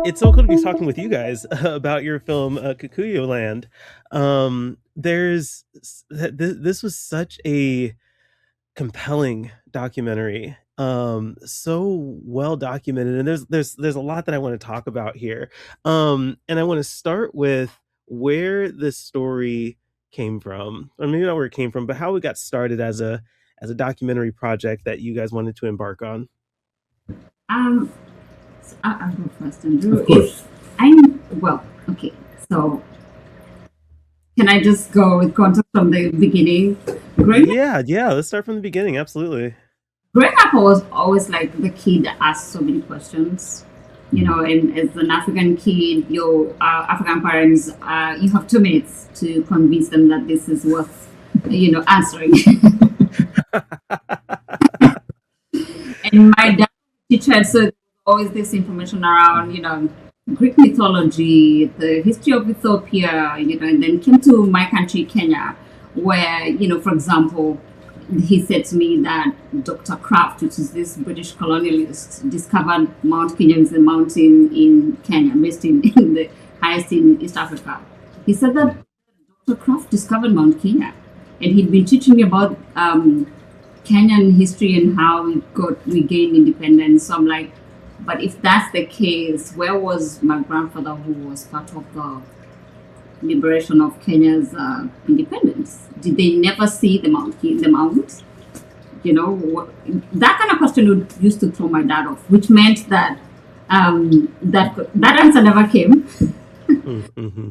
It's so cool to be talking with you guys about your film Kikuyu Land. This was such a compelling documentary, so well documented, and there's a lot that I want to talk about here. And I want to start with where this story came from, or maybe not where it came from, but how it got started as a documentary project that you guys wanted to embark on. Um, I'll go first, Andrew. Of course. Okay. So, can I just go with context from the beginning? Growing, Yeah, let's start from the beginning. Absolutely. growing up, I was always like the kid that asked so many questions. You know, and as an African kid, your African parents, you have 2 minutes to convince them that this is worth, answering. And my dad teacher, so there's always this information around, Greek mythology, the history of Ethiopia, and then came to my country, Kenya, where, for example, he said to me that Dr. Kraft, which is this British colonialist, discovered Mount Kenya, is a mountain in Kenya, based in the highest in East Africa. He said that Dr. Kraft discovered Mount Kenya, and he'd been teaching me about Kenyan history and how we gained independence. So I'm like, but if that's the case, where was my grandfather who was part of the liberation of Kenya's independence? Did they never see the mount? That kind of question used to throw my dad off, which meant that that answer never came. Mm-hmm.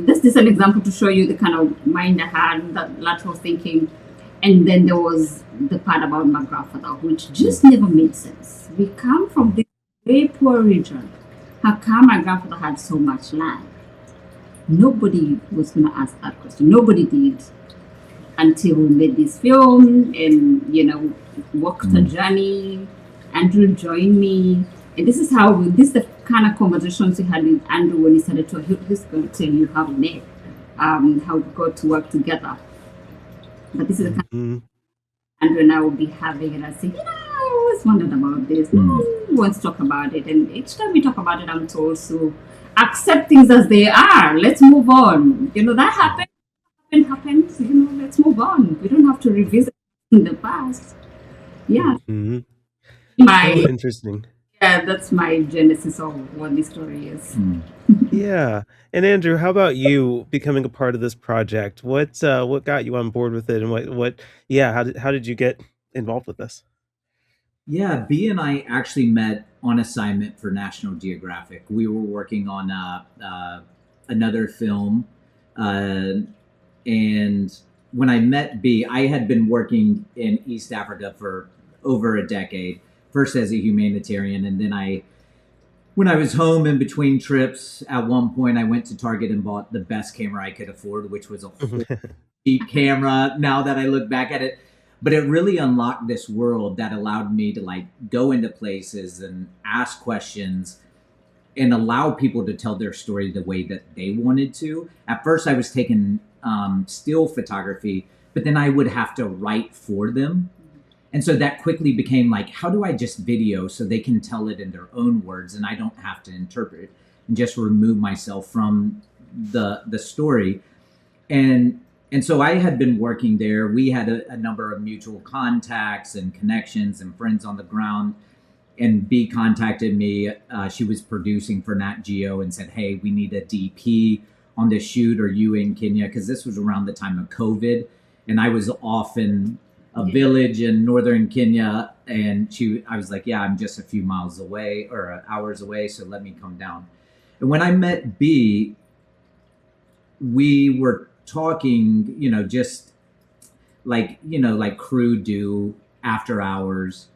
This is an example to show you the kind of mind I had, that lateral thinking. And then there was the part about my grandfather, which just never made sense. We come from this very poor region. How come my grandfather had so much land? Nobody was going to ask that question. Nobody did, until we made this film and, walked a journey. Andrew joined me. And this is the kind of conversations we had with Andrew when he started to, he's going to tell you how we met, how we got to work together. But this is the kind of Andrew and I will be having, and I say, I always wondered about this. No one wants to talk about it. And each time we talk about it, I'm told to accept things as they are. Let's move on. That happened. Let's move on. We don't have to revisit in the past. Yeah. Mm-hmm. So interesting. Yeah, that's my genesis of what this story is. Yeah. And Andrew, how about you becoming a part of this project? What got you on board with it, and how did you get involved with this? Yeah, B and I actually met on assignment for National Geographic. We were working on another film, and when I met B, I had been working in East Africa for over a decade. First as a humanitarian, and then when I was home in between trips, at one point I went to Target and bought the best camera I could afford, which was a cheap camera. Now that I look back at it, but it really unlocked this world that allowed me to go into places and ask questions and allow people to tell their story the way that they wanted to. At first I was taking still photography, but then I would have to write for them. And so that quickly became how do I just video so they can tell it in their own words and I don't have to interpret and just remove myself from the story. And so I had been working there. We had a number of mutual contacts and connections and friends on the ground. And B contacted me. She was producing for Nat Geo and said, hey, we need a DP on this shoot. Are you in Kenya? Because this was around the time of COVID. And I was off in a village in northern Kenya, and I was like, yeah, I'm just a few miles away or hours away, so let me come down. And when I met B, we were talking, just like crew do after hours,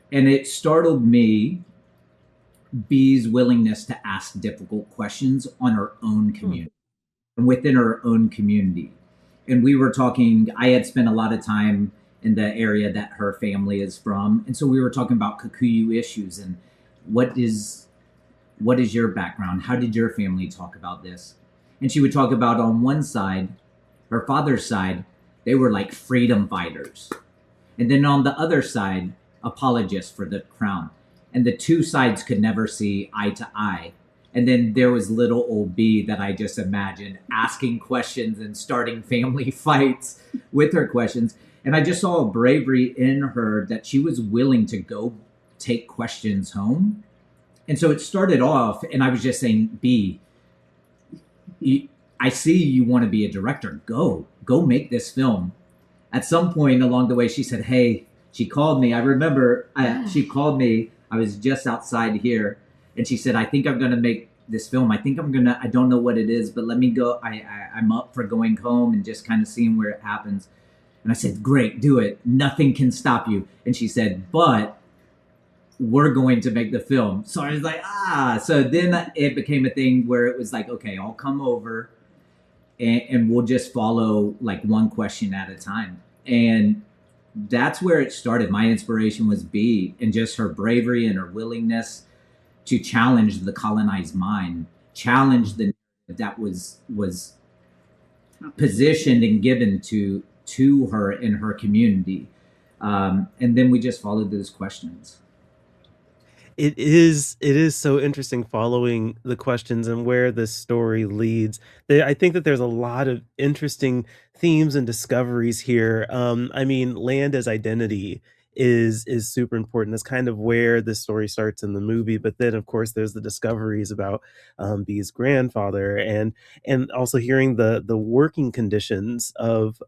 and it startled me, B's willingness to ask difficult questions on her own community and within her own community. And we were talking, I had spent a lot of time in the area that her family is from. And so we were talking about Kikuyu issues and what is your background? How did your family talk about this? And she would talk about, on one side, her father's side, they were like freedom fighters. And then on the other side, apologists for the crown. and the two sides could never see eye to eye. And then there was little old B that I just imagined asking questions and starting family fights with her questions. And I just saw a bravery in her that she was willing to go take questions home. And so it started off, and I was just saying, B, I see you want to be a director. Go make this film. At some point along the way, she said, hey, she called me. I remember she called me. I was just outside here. And she said, I think I'm going to make this film. I don't know what it is, but let me go. I'm up for going home and just kind of seeing where it happens. And I said, great, do it. Nothing can stop you. And she said, but we're going to make the film. So I was like, So then it became a thing where it was like, okay, I'll come over and we'll just follow like one question at a time. And that's where it started. My inspiration was B, and just her bravery and her willingness to challenge the colonized mind, challenge the that was positioned and given to her in her community. And then we just followed those questions. It is so interesting following the questions and where this story leads. I think that there's a lot of interesting themes and discoveries here. I mean, land as identity is super important. That's kind of where this story starts in the movie. But then, of course, there's the discoveries about Bee's grandfather, and also hearing the working conditions of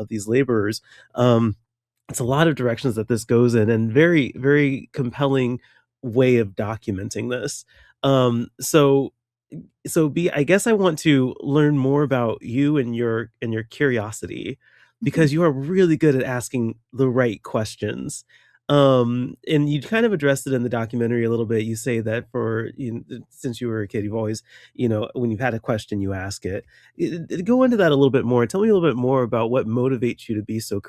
these laborers. It's a lot of directions that this goes in, and very, very compelling way of documenting this. So B, I guess I want to learn more about you and your curiosity, because you are really good at asking the right questions. And you kind of addressed it in the documentary a little bit. You say that since you were a kid, you've always, when you've had a question, you ask it. Go into that a little bit more. Tell me a little bit more about what motivates you to be so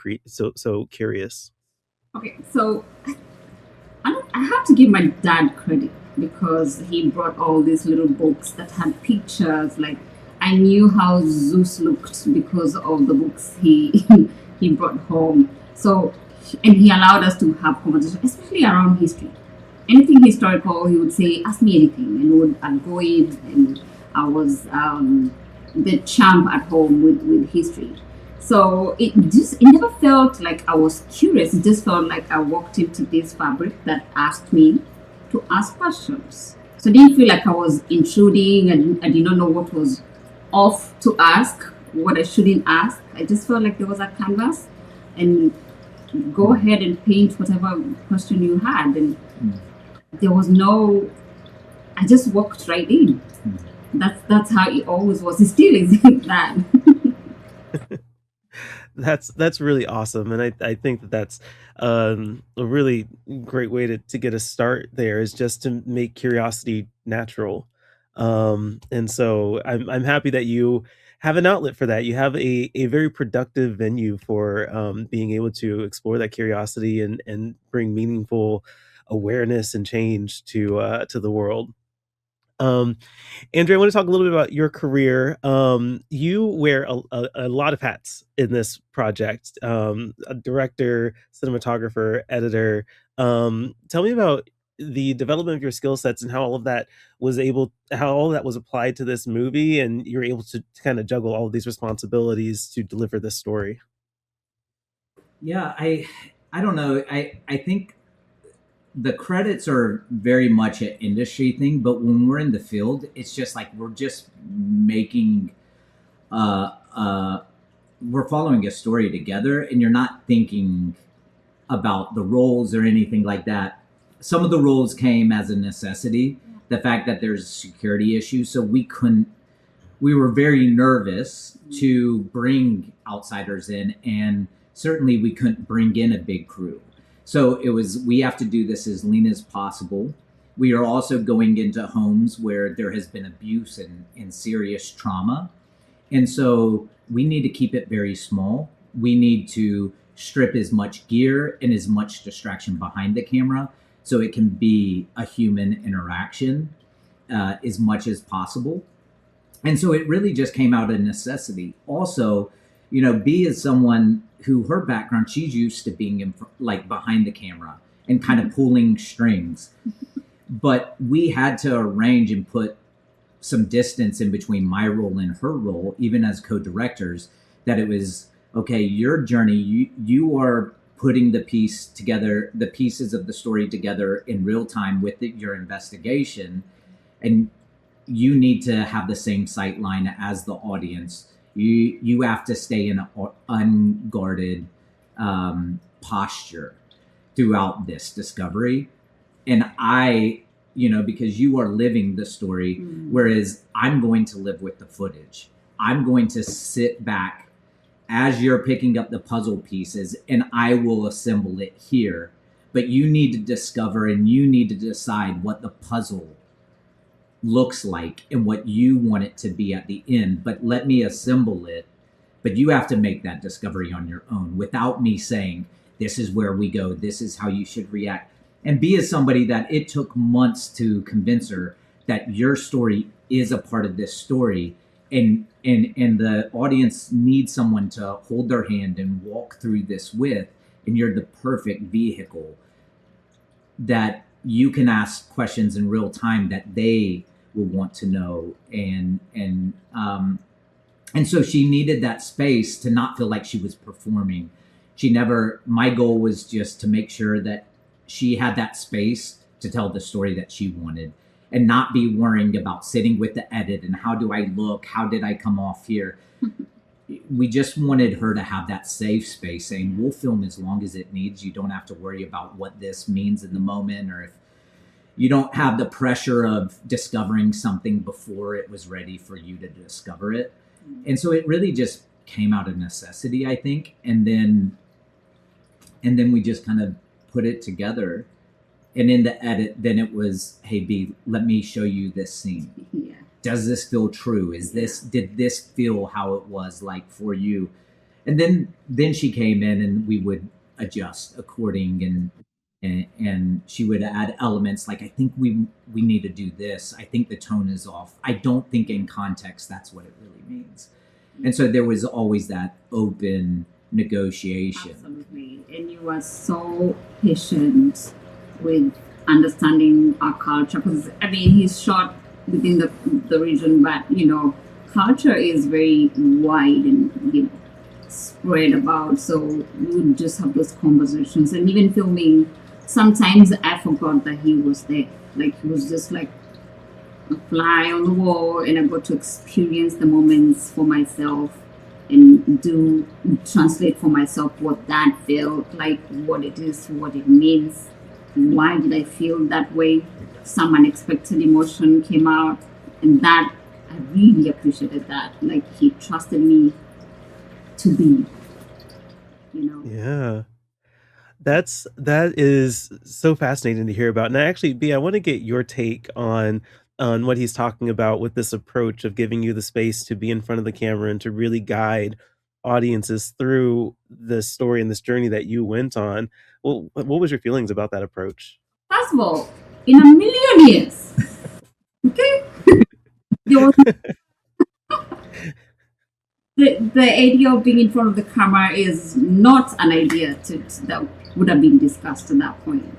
curious. Okay, so I have to give my dad credit because he brought all these little books that had pictures. Like, I knew how Zeus looked because of the books he he brought home. So, and he allowed us to have conversation, especially around history. Anything historical, he would say, "Ask me anything," and I'd go in, and I was the champ at home with history. So it never felt like I was curious. It just felt like I walked into this fabric that asked me to ask questions. So I didn't feel like I was intruding, and I did not know what was off to ask, what I shouldn't ask. I just felt like there was a canvas, and go ahead and paint whatever question you had. And there was no, I just walked right in. That's how it always was. It still is that. That's really awesome, and I think that that's a really great way to get a start there, is just to make curiosity natural. And so I'm happy that you have an outlet for that. You have a very productive venue for being able to explore that curiosity and bring meaningful awareness and change to the world. Um, Andrea, I want to talk a little bit about your career. You wear a lot of hats in this project. A director, cinematographer, editor. Tell me about the development of your skill sets and how all that was applied to this movie, and you're able to kind of juggle all of these responsibilities to deliver this story. Yeah, I don't know. I think the credits are very much an industry thing, but when we're in the field, it's just like we're just making we're following a story together, and you're not thinking about the roles or anything like that. Some of the roles came as a necessity, the fact that there's security issues, so we were very nervous to bring outsiders in, and certainly we couldn't bring in a big crew. So we have to do this as lean as possible. We are also going into homes where there has been abuse and serious trauma. And so we need to keep it very small. We need to strip as much gear and as much distraction behind the camera so it can be a human interaction as much as possible. And so it really just came out of necessity. Also, B is someone who her background, she's used to being like behind the camera and kind of pulling strings. but we had to arrange and put some distance in between my role and her role, even as co-directors, that it was okay. Your journey, you are putting the pieces of the story together in real time with your investigation, and you need to have the same sight line as the audience. You have to stay in an unguarded posture throughout this discovery. And because you are living the story, whereas I'm going to live with the footage. I'm going to sit back as you're picking up the puzzle pieces, and I will assemble it here. But you need to discover and you need to decide what the puzzle looks like and what you want it to be at the end. But let me assemble it. But you have to make that discovery on your own without me saying, this is where we go, this is how you should react. And be as somebody that it took months to convince her that your story is a part of this story, and the audience needs someone to hold their hand and walk through this with, and you're the perfect vehicle that you can ask questions in real time that they will want to know. And so she needed that space to not feel like she was performing. My goal was just to make sure that she had that space to tell the story that she wanted and not be worrying about sitting with the edit and how do I look? How did I come off here? We just wanted her to have that safe space saying, we'll film as long as it needs. You don't have to worry about what this means in the moment, or if you don't have the pressure of discovering something before it was ready for you to discover it. And so it really just came out of necessity, I think. And then we just kind of put it together. And in the edit, then it was, hey, B, let me show you this scene. Yeah. Does this feel true? Did this feel how it was like for you? And then she came in and we would adjust according, and she would add elements like, I think we need to do this. I think the tone is off. I don't think in context that's what it really means. And so there was always that open negotiation. Absolutely. And you are so patient with understanding our culture, because I mean he's shot within the region, but culture is very wide and spread about, so we would just have those conversations. And even filming, sometimes I forgot that he was there. Like he was just like a fly on the wall, and I got to experience the moments for myself and translate for myself what that felt like, what it is, what it means, why did I feel that way. Some unexpected emotion came out, and that I really appreciated that. Like he trusted me to be. Yeah. That is so fascinating to hear about. And actually, B, I want to get your take on what he's talking about with this approach of giving you the space to be in front of the camera and to really guide audiences through this story and this journey that you went on. Well, what was your feelings about that approach? First of all, in a million years, okay, there was the idea of being in front of the camera is not an idea that would have been discussed at that point.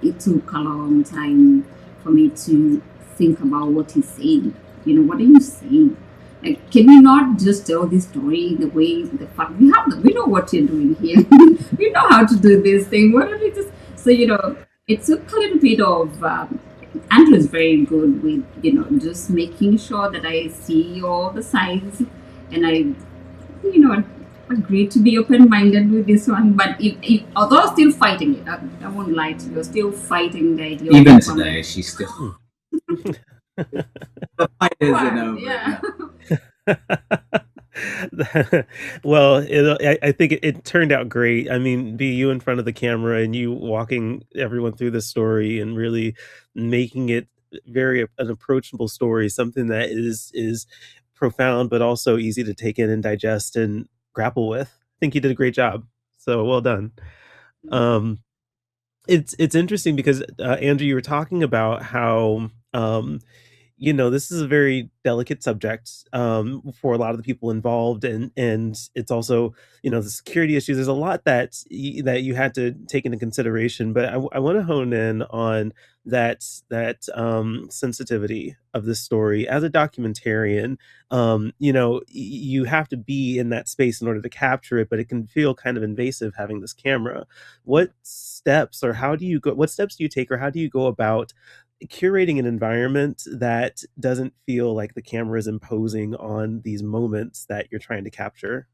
It took a long time for me to think about what he's saying. What are you saying? Like, can you not just tell this story the way the fact we know what you're doing here. We know how to do this thing. Why don't we just it took a little bit of Andrew is very good with just making sure that I see all the sides, and I agreed to be open-minded with this one. But if although still fighting it, I won't lie to you, still fighting the idea. Even today, she's still the fight isn't over. Yeah. Well, I think it turned out great. I mean, be you in front of the camera and you walking everyone through the story and really making it an approachable story, something that is profound but also easy to take in and digest and grapple with. I think you did a great job. So well done. It's interesting because Andrew, you were talking about how this is a very delicate subject for a lot of the people involved, and it's also, the security issues. There's a lot that you had to take into consideration, but I want to hone in on that sensitivity of this story as a documentarian. You have to be in that space in order to capture it, but it can feel kind of invasive having this camera. What steps do you take, or how do you go about curating an environment that doesn't feel like the camera is imposing on these moments that you're trying to capture?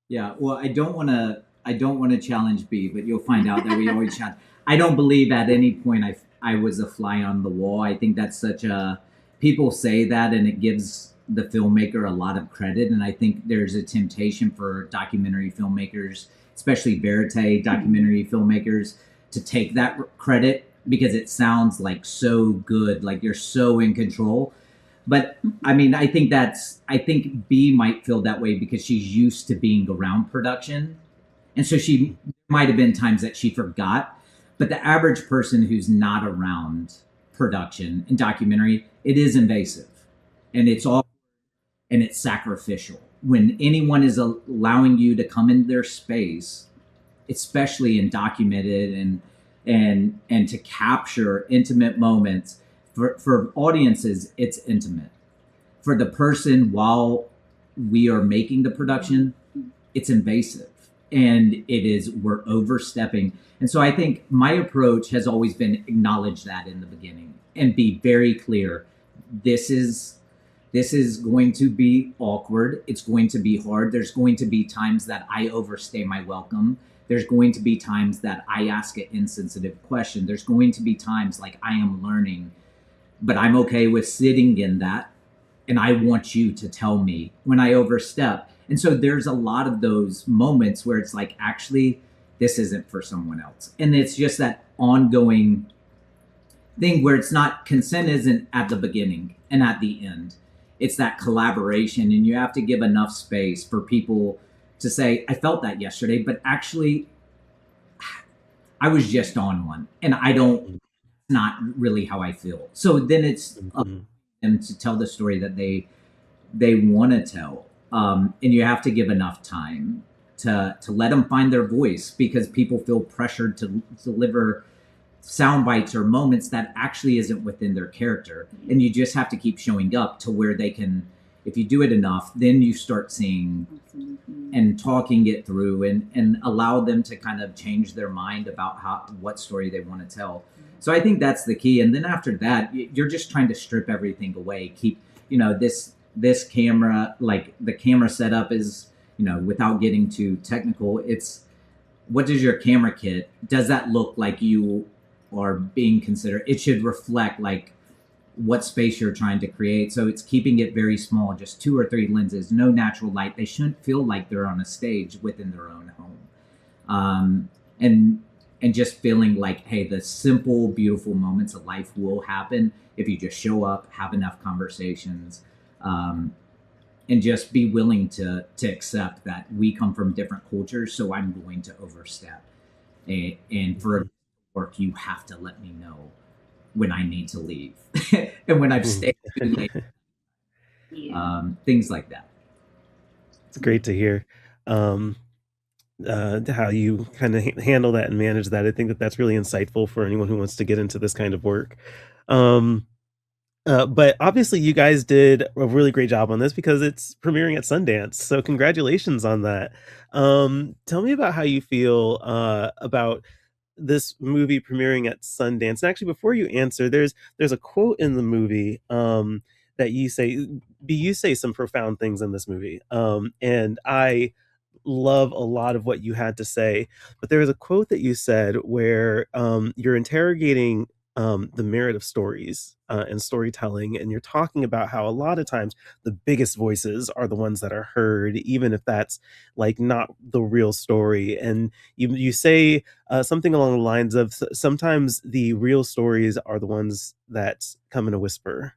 Yeah, well, I don't want to challenge B, but you'll find out that we always challenge. I don't believe at any point I was a fly on the wall. I think that's such a people say that, and it gives the filmmaker a lot of credit. And I think there's a temptation for documentary filmmakers, especially verite documentary filmmakers, to take that credit because it sounds like so good, like you're so in control. But I mean, I think B might feel that way because she's used to being around production, and so she might have been times that she forgot. But the average person who's not around production and documentary, it is invasive, and it's all and it's sacrificial. When anyone is allowing you to come in their space, especially in documented and to capture intimate moments, for audiences, it's intimate. For the person while we are making the production, it's invasive, and we're overstepping. And so I think my approach has always been acknowledge that in the beginning and be very clear. This is going to be awkward. It's going to be hard. There's going to be times that I overstay my welcome. There's going to be times that I ask an insensitive question. There's going to be times like I am learning, but I'm okay with sitting in that. And I want you to tell me when I overstep. And so there's a lot of those moments where it's like, actually, this isn't for someone else. And it's just that ongoing thing where it's not consent isn't at the beginning and at the end. It's that collaboration, and you have to give enough space for people to say, I felt that yesterday, but actually, I was just on one, and I don't, not really how I feel. So then it's up Mhm. to them to tell the story that they want to tell, and you have to give enough time to let them find their voice because people feel pressured to deliver sound bites or moments that actually isn't within their character, and you just have to keep showing up to where they can. If you do it enough, then you start seeing Absolutely. and talking it through and allow them to kind of change their mind about what story they want to tell. So I think that's the key. And then after that, you're just trying to strip everything away. Keep, this camera, like the camera setup is, without getting too technical, it's what does your camera kit, does that look like you are being considered? It should reflect like what space you're trying to create. So it's keeping it very small, just two or three lenses, no natural light. They shouldn't feel like they're on a stage within their own home. And just feeling like, hey, the simple, beautiful moments of life will happen if you just show up, have enough conversations, um, and just be willing to accept that we come from different cultures. So I'm going to overstep, and for work, you have to let me know when I need to leave and when I've Mhm. stayed too late, Yeah. things like that. It's great to hear. Um, how you kind of handle that and manage that. I think that that's really insightful for anyone who wants to get into this kind of work. Um, but obviously, you guys did a really great job on this because it's premiering at Sundance. So congratulations on that. Tell me about how you feel about this movie premiering at Sundance. And actually, before you answer, there's a quote in the movie that you say some profound things in this movie, and I love a lot of what you had to say. But there was a quote that you said where you're interrogating the merit of stories and storytelling, and you're talking about how a lot of times the biggest voices are the ones that are heard, even if that's like not the real story. And you say something along the lines of sometimes the real stories are the ones that come in a whisper.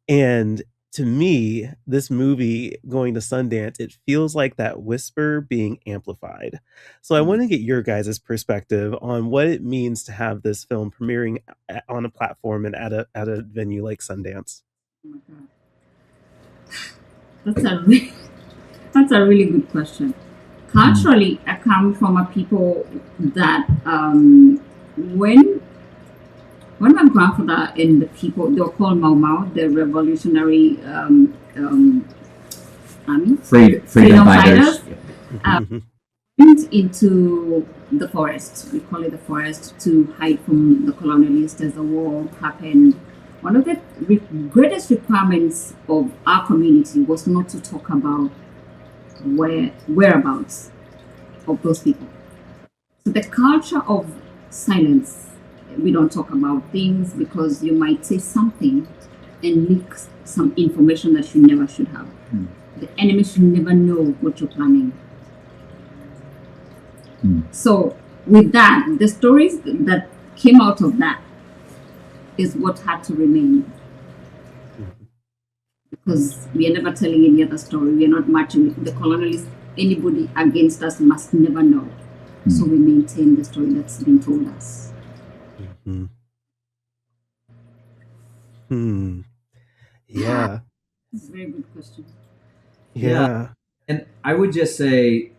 And to me, this movie going to Sundance, it feels like that whisper being amplified. So I want to get your guys' perspective on what it means to have this film premiering on a platform and at a venue like Sundance. Oh my God. That's a that's a really good question. Culturally, I come from a people that when my grandfather and the people, they were called Mau Mau, the revolutionary army, Freedom fighters. fighters, uh, went into the forest. We call it the forest to hide from the colonialists as the war happened. One of the greatest requirements of our community was not to talk about whereabouts of those people. So the culture of silence, we don't talk about things because you might say something and leak some information that you never should have. The enemy should never know what you're planning. So with that, the stories that came out of that is what had to remain. Because we are never telling any other story. We are not matching the colonialists. Anybody against us must never know. So we maintain the story that's been told us. Yeah. It's a very good question. Yeah. And I would just say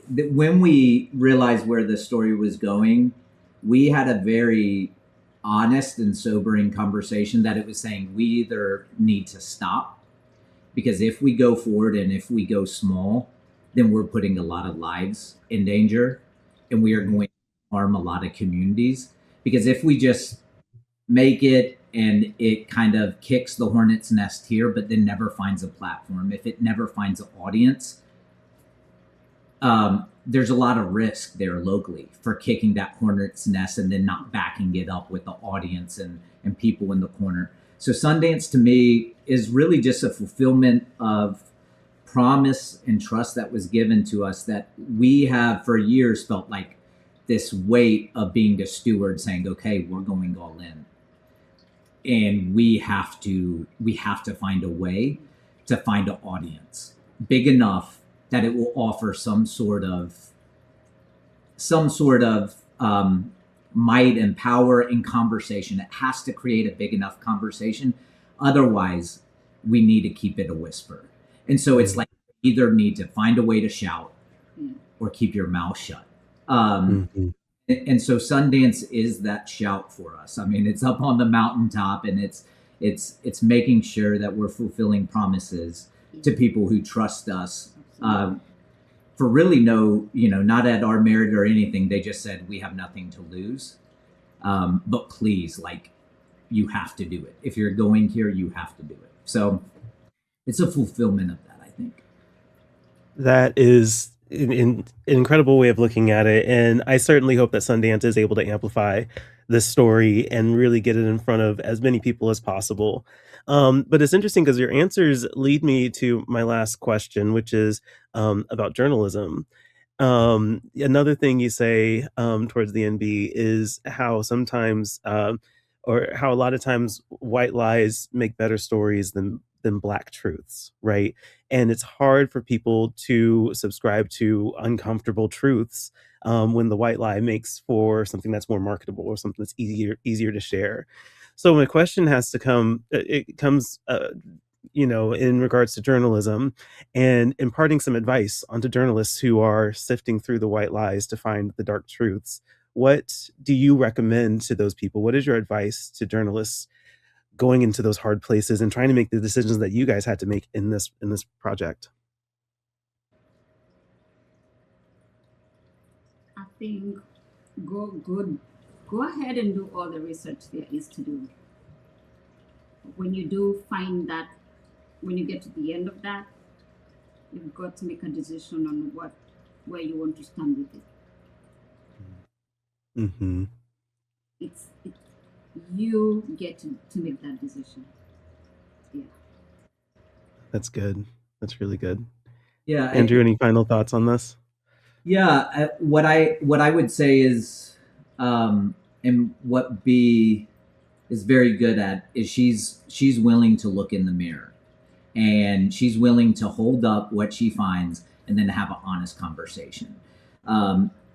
that when we realized where the story was going, we had a very honest and sobering conversation that it was saying we either need to stop, because if we go forward and if we go small, then we're putting a lot of lives in danger and we are going to harm a lot of communities. Because if we just make it and it kind of kicks the hornet's nest here, but then never finds a platform, if it never finds an audience, there's a lot of risk there locally for kicking that hornet's nest and then not backing it up with the audience and people in the corner. So Sundance to me is really just a fulfillment of promise and trust that was given to us, that we have for years felt like this weight of being the steward saying, okay, we're going all in. And we have to find a way to find an audience big enough that it will offer some sort of might and power in conversation. It has to create a big enough conversation. Otherwise, we need to keep it a whisper. And so it's like you either need to find a way to shout or keep your mouth shut. And so Sundance is that shout for us. I mean, it's up on the mountaintop, and it's making sure that we're fulfilling promises to people who trust us for really not at our merit or anything. They just said, we have nothing to lose. But please, you have to do it. If you're going here, you have to do it. So it's a fulfillment of that, I think. That is an incredible way of looking at it. And I certainly hope that Sundance is able to amplify this story and really get it in front of as many people as possible. But it's interesting because your answers lead me to my last question, which is about journalism. Another thing you say towards the end, B, is how sometimes, or how a lot of times, white lies make better stories than black truths, right? And it's hard for people to subscribe to uncomfortable truths when the white lie makes for something that's more marketable or something that's easier to share. So my question has to come. It comes. In regards to journalism and imparting some advice onto journalists who are sifting through the white lies to find the dark truths. What do you recommend to those people? What is your advice to journalists going into those hard places and trying to make the decisions that you guys had to make in this project? I think go ahead and do all the research there is to do. When you do find that, when you get to the end of that, you've got to make a decision on where you want to stand with it. It's you get to make that decision. Yeah. That's good. That's really good. Yeah. Andrew, any final thoughts on this? Yeah. What I would say is, and what B is very good at is she's willing to look in the mirror, and she's willing to hold up what she finds and then have an honest conversation.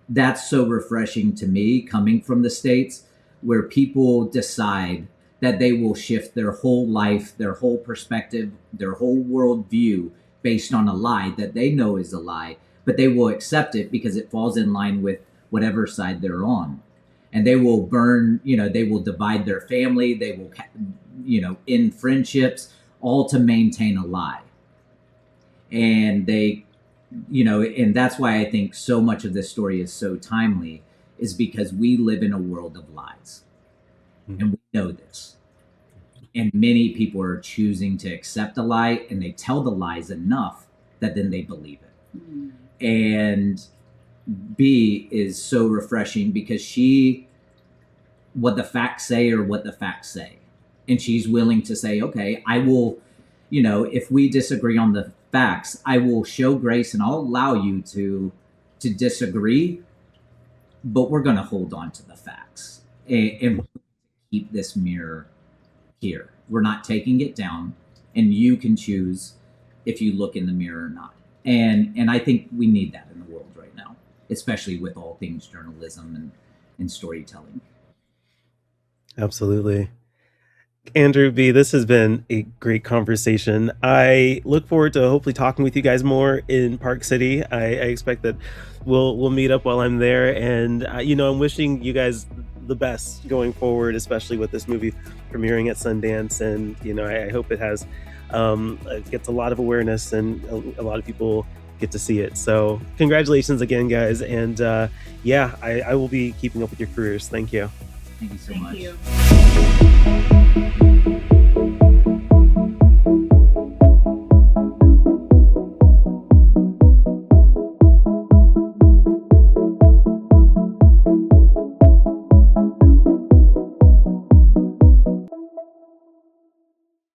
That's so refreshing to me, coming from the States, where people decide that they will shift their whole life, their whole perspective, their whole worldview based on a lie that they know is a lie, but they will accept it because it falls in line with whatever side they're on. And they will burn, they will divide their family, they will, end friendships, all to maintain a lie. And and that's why I think so much of this story is so timely, is because we live in a world of lies. And we know this. And many people are choosing to accept a lie, and they tell the lies enough that then they believe it. And B is so refreshing because what the facts say are what the facts say. And she's willing to say, okay, I will, if we disagree on the facts, I will show grace and I'll allow you to disagree, but we're going to hold on to the facts and keep this mirror here. We're not taking it down, and you can choose if you look in the mirror or not. And I think we need that in the world right now, especially with all things journalism and storytelling. Absolutely. Andrew B., this has been a great conversation. I look forward to hopefully talking with you guys more in Park City. I expect that we'll meet up while I'm there, and I'm wishing you guys the best going forward, especially with this movie premiering at Sundance. And I hope it has gets a lot of awareness and a lot of people get to see it. So congratulations again, guys, and I will be keeping up with your careers. Thank you. Thank you so Thank much. you.